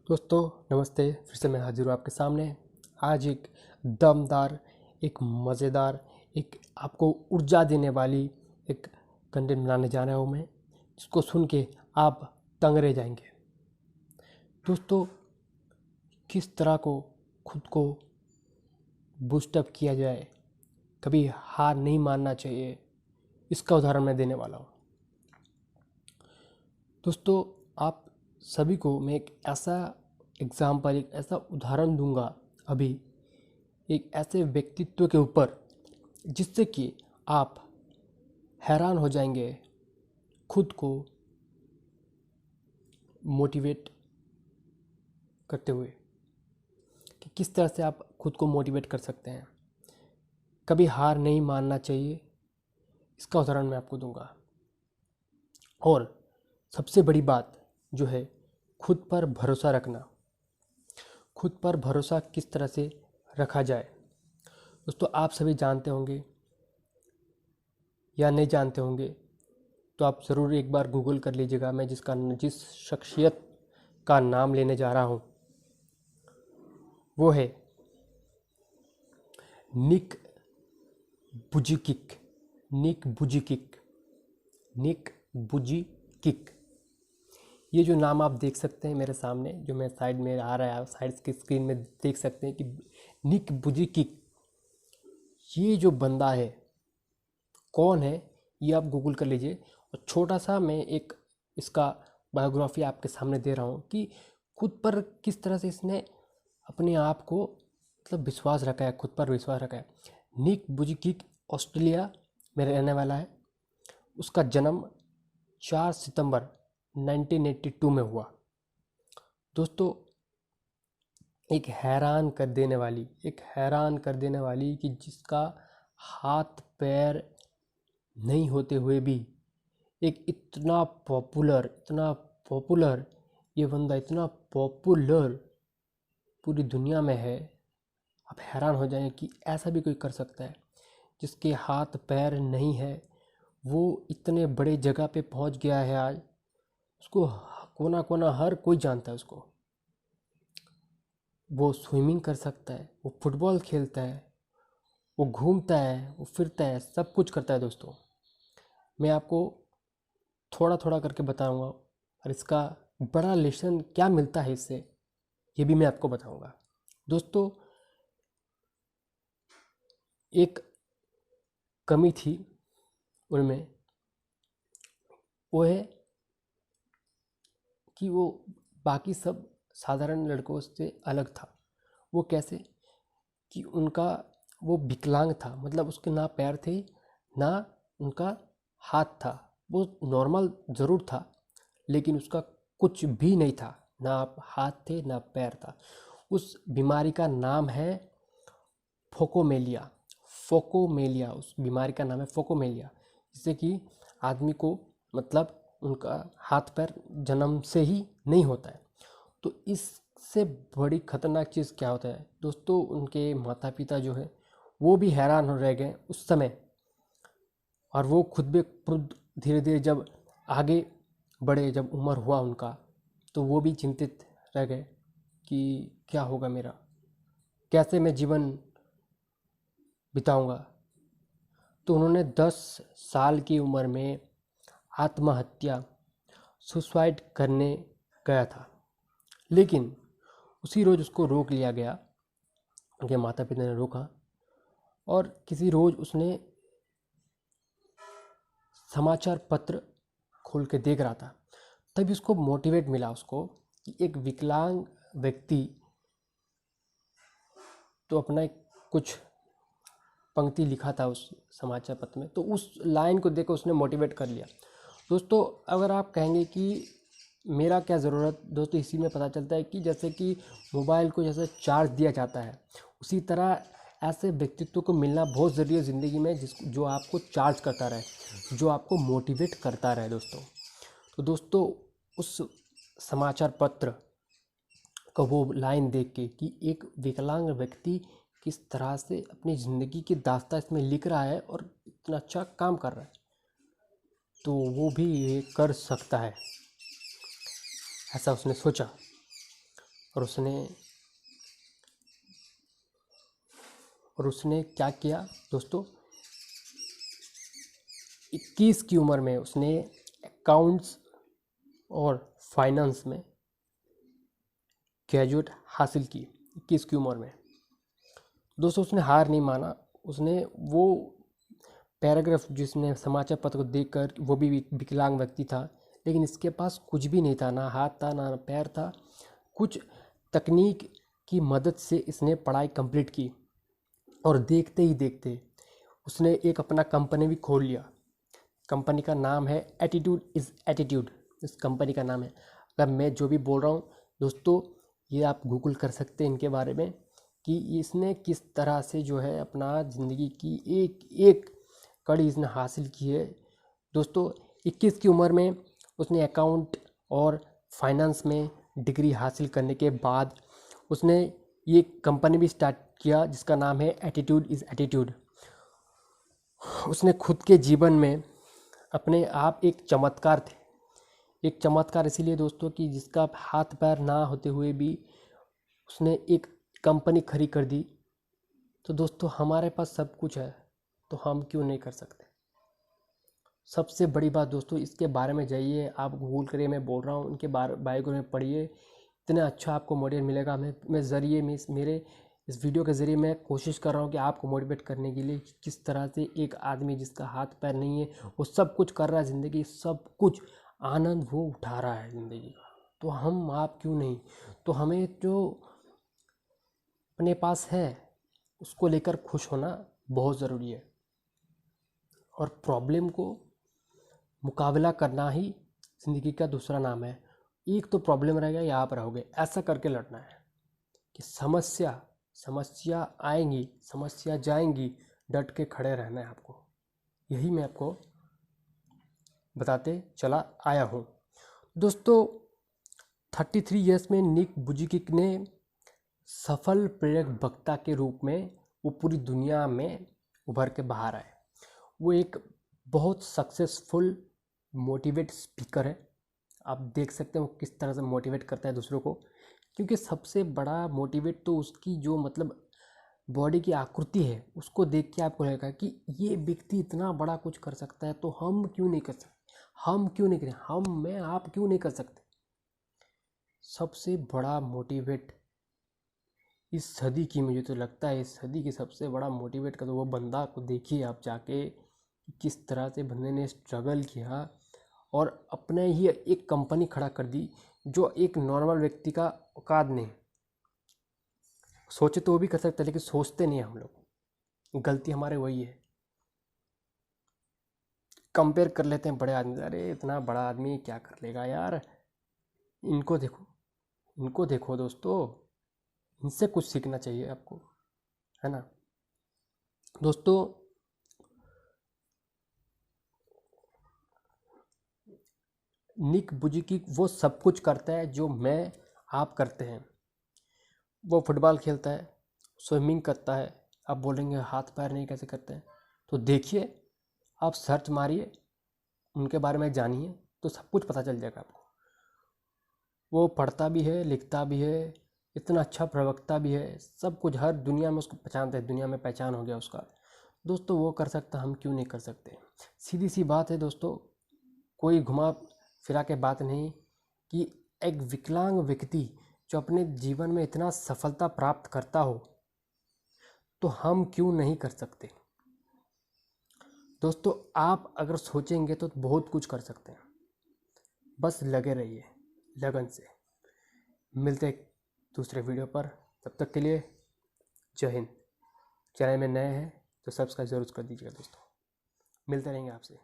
दोस्तों नमस्ते, फिर से मैं हाजिर हूँ आपके सामने। आज एक दमदार, एक मज़ेदार, एक आपको ऊर्जा देने वाली एक कंटेंट बनाने जा रहा हूँ मैं, जिसको सुन के आप दंग रह जाएंगे। दोस्तों, किस तरह को खुद को बूस्टअप किया जाए, कभी हार नहीं मानना चाहिए, इसका उदाहरण मैं देने वाला हूँ। दोस्तों, आप सभी को मैं एक ऐसा एग्जाम्पल, एक ऐसा उदाहरण दूंगा अभी, एक ऐसे व्यक्तित्व के ऊपर जिससे कि आप हैरान हो जाएंगे खुद को मोटिवेट करते हुए कि किस तरह से आप खुद को मोटिवेट कर सकते हैं। कभी हार नहीं मानना चाहिए, इसका उदाहरण मैं आपको दूंगा। और सबसे बड़ी बात जो है, खुद पर भरोसा रखना। खुद पर भरोसा किस तरह से रखा जाए, दोस्तों आप सभी जानते होंगे या नहीं जानते होंगे तो आप ज़रूर एक बार गूगल कर लीजिएगा। मैं जिस शख्सियत का नाम लेने जा रहा हूँ वो है निक बुजिकिक। निक बुजिकिक। निक बुजिकिक। ये जो नाम आप देख सकते हैं मेरे सामने, जो मैं साइड में आ रहा है, साइड की स्क्रीन में देख सकते हैं कि निक बुजिकिक, ये जो बंदा है कौन है, ये आप गूगल कर लीजिए। और छोटा सा मैं एक इसका बायोग्राफी आपके सामने दे रहा हूँ कि खुद पर किस तरह से इसने अपने आप को मतलब विश्वास रखा है, खुद पर विश्वास रखा है। निक बुजिकिक ऑस्ट्रेलिया में रहने वाला है। उसका जन्म 4 सितंबर 1982 में हुआ। दोस्तों, एक हैरान कर देने वाली कि जिसका हाथ पैर नहीं होते हुए भी एक इतना पॉपुलर ये बंदा इतना पॉपुलर पूरी दुनिया में है। आप हैरान हो जाएं कि ऐसा भी कोई कर सकता है। जिसके हाथ पैर नहीं है वो इतने बड़े जगह पे पहुंच गया है आज। उसको कोना कोना हर कोई जानता है उसको। वो स्विमिंग कर सकता है, वो फुटबॉल खेलता है, वो घूमता है, वो फिरता है, सब कुछ करता है। दोस्तों, मैं आपको थोड़ा थोड़ा करके बताऊंगा और इसका बड़ा लेसन क्या मिलता है इससे, ये भी मैं आपको बताऊंगा। दोस्तों, एक कमी थी उनमें, वो है कि वो बाकी सब साधारण लड़कों से अलग था। वो कैसे कि उनका वो विकलांग था, मतलब उसके ना पैर थे ना उनका हाथ था। वो नॉर्मल ज़रूर था लेकिन उसका कुछ भी नहीं था, ना हाथ थे ना पैर था। उस बीमारी का नाम है फोकोमेलिया। फोकोमेलिया, उस बीमारी का नाम है फोकोमेलिया, जिससे कि आदमी को मतलब उनका हाथ पैर जन्म से ही नहीं होता है। तो इससे बड़ी खतरनाक चीज़ क्या होता है दोस्तों, उनके माता पिता जो है वो भी हैरान हो रह गए उस समय। और वो खुद भी खुद धीरे धीरे जब आगे बढ़े, जब उम्र हुआ उनका, तो वो भी चिंतित रह गए कि क्या होगा मेरा, कैसे मैं जीवन बिताऊंगा। तो उन्होंने 10 साल की उम्र में आत्महत्या, सुसाइड करने गया था। लेकिन उसी रोज़ उसको रोक लिया गया, उनके माता पिता ने रोका। और किसी रोज़ उसने समाचार पत्र खोल के देख रहा था, तभी उसको मोटिवेट मिला उसको कि एक विकलांग व्यक्ति तो अपना एक कुछ पंक्ति लिखा था उस समाचार पत्र में, तो उस लाइन को देखकर उसने मोटिवेट कर लिया। दोस्तों, अगर आप कहेंगे कि मेरा क्या ज़रूरत, दोस्तों इसी में पता चलता है कि जैसे कि मोबाइल को जैसे चार्ज दिया जाता है, उसी तरह ऐसे व्यक्तित्व को मिलना बहुत ज़रूरी है ज़िंदगी में, जो आपको चार्ज करता रहे, जो आपको मोटिवेट करता रहे। दोस्तों, उस समाचार पत्र का वो लाइन देख के कि एक विकलांग व्यक्ति किस तरह से अपनी ज़िंदगी की दास्तां इसमें लिख रहा है और इतना अच्छा काम कर रहा है, तो वो भी ये कर सकता है, ऐसा उसने सोचा। और उसने क्या किया दोस्तों, 21 की उम्र में उसने अकाउंट्स और फाइनेंस में ग्रेजुएट हासिल की 21 की उम्र में। दोस्तों उसने हार नहीं माना, उसने वो पैराग्राफ जिसने समाचार पत्र को देखकर, वो भी विकलांग व्यक्ति था लेकिन इसके पास कुछ भी नहीं था, ना हाथ था ना पैर था, कुछ तकनीक की मदद से इसने पढ़ाई कंप्लीट की और देखते ही देखते उसने एक अपना कंपनी भी खोल लिया। कंपनी का नाम है एटीट्यूड इज़ एटीट्यूड, इस कंपनी का नाम है। अगर मैं जो भी बोल रहा हूँ दोस्तों, ये आप गूगल कर सकते हैं इनके बारे में कि इसने किस तरह से जो है अपना ज़िंदगी की एक एक कड़ी इसने हासिल की है। दोस्तों 21 की उम्र में उसने अकाउंट और फाइनेंस में डिग्री हासिल करने के बाद उसने ये कंपनी भी स्टार्ट किया जिसका नाम है एटीट्यूड इज़ एटीट्यूड। उसने खुद के जीवन में अपने आप एक चमत्कार थे, एक चमत्कार इसीलिए दोस्तों कि जिसका हाथ पैर ना होते हुए भी उसने एक कंपनी खड़ी कर दी। तो दोस्तों हमारे पास सब कुछ है तो हम क्यों नहीं कर सकते। सबसे बड़ी बात दोस्तों, इसके बारे में जाइए, आप गूगल करिए, मैं बोल रहा हूँ उनके बायोग्राफी में पढ़िए, इतना अच्छा आपको मोटिवेट मिलेगा। मेरे इस वीडियो के ज़रिए मैं कोशिश कर रहा हूँ कि आपको मोटिवेट करने के लिए कि किस तरह से एक आदमी जिसका हाथ पैर नहीं है वो सब कुछ कर रहा है ज़िंदगी, सब कुछ आनंद वो उठा रहा है ज़िंदगी का, तो हम आप क्यों नहीं। तो हमें जो अपने पास है उसको लेकर खुश होना बहुत ज़रूरी है और प्रॉब्लम को मुकाबला करना ही ज़िंदगी का दूसरा नाम है। एक तो प्रॉब्लम रहेगा या आप रहोगे, ऐसा करके लड़ना है कि समस्या आएंगी, समस्या जाएंगी, डट के खड़े रहना है आपको। यही मैं आपको बताते चला आया हूँ दोस्तों। 33 ईयर्स में निक वुजिकिक ने सफल प्रेरक वक्ता के रूप में वो पूरी दुनिया में उभर के बाहर आए। वो एक बहुत सक्सेसफुल मोटिवेट स्पीकर है। आप देख सकते हैं वो किस तरह से मोटिवेट करता है दूसरों को, क्योंकि सबसे बड़ा मोटिवेट तो उसकी जो मतलब बॉडी की आकृति है उसको देख के आपको लगेगा कि ये व्यक्ति इतना बड़ा कुछ कर सकता है तो हम क्यों नहीं कर सकते, हम क्यों नहीं करें, मैं आप क्यों नहीं कर सकते। सबसे बड़ा मोटिवेट इस सदी की, मुझे तो लगता है इस सदी की सबसे बड़ा मोटिवेट का तो वो बंदा को देखिए आप जाके, किस तरह से बंदे ने स्ट्रगल किया और अपने ही एक कंपनी खड़ा कर दी जो एक नॉर्मल व्यक्ति का औकात नहीं। सोचे तो वो भी कर सकते लेकिन सोचते नहीं हम लोग, गलती हमारे वही है। कंपेयर कर लेते हैं बड़े आदमी से, अरे इतना बड़ा आदमी क्या कर लेगा यार, इनको देखो, इनको देखो दोस्तों, इनसे कुछ सीखना चाहिए आपको, है ना दोस्तों। निक वुजिकिक वो सब कुछ करता है जो मैं आप करते हैं। वो फुटबॉल खेलता है, स्विमिंग करता है। आप बोलेंगे हाथ पैर नहीं कैसे करते हैं, तो देखिए, आप सर्च मारिए, उनके बारे में जानिए तो सब कुछ पता चल जाएगा आपको। वो पढ़ता भी है, लिखता भी है, इतना अच्छा प्रवक्ता भी है, सब कुछ, हर दुनिया में उसको पहचानते हैं, दुनिया में पहचान हो गया उसका। दोस्तों वो कर सकता, हम क्यों नहीं कर सकते। सीधी सी बात है दोस्तों, कोई घुमा फिरा के बात नहीं कि एक विकलांग व्यक्ति जो अपने जीवन में इतना सफलता प्राप्त करता हो तो हम क्यों नहीं कर सकते। दोस्तों आप अगर सोचेंगे तो बहुत कुछ कर सकते हैं, बस लगे रहिए लगन से। मिलते हैं दूसरे वीडियो पर, तब तक के लिए जय हिंद। चैनल में नए हैं तो सब्सक्राइब जरूर कर दीजिएगा दोस्तों। मिलते रहेंगे आपसे।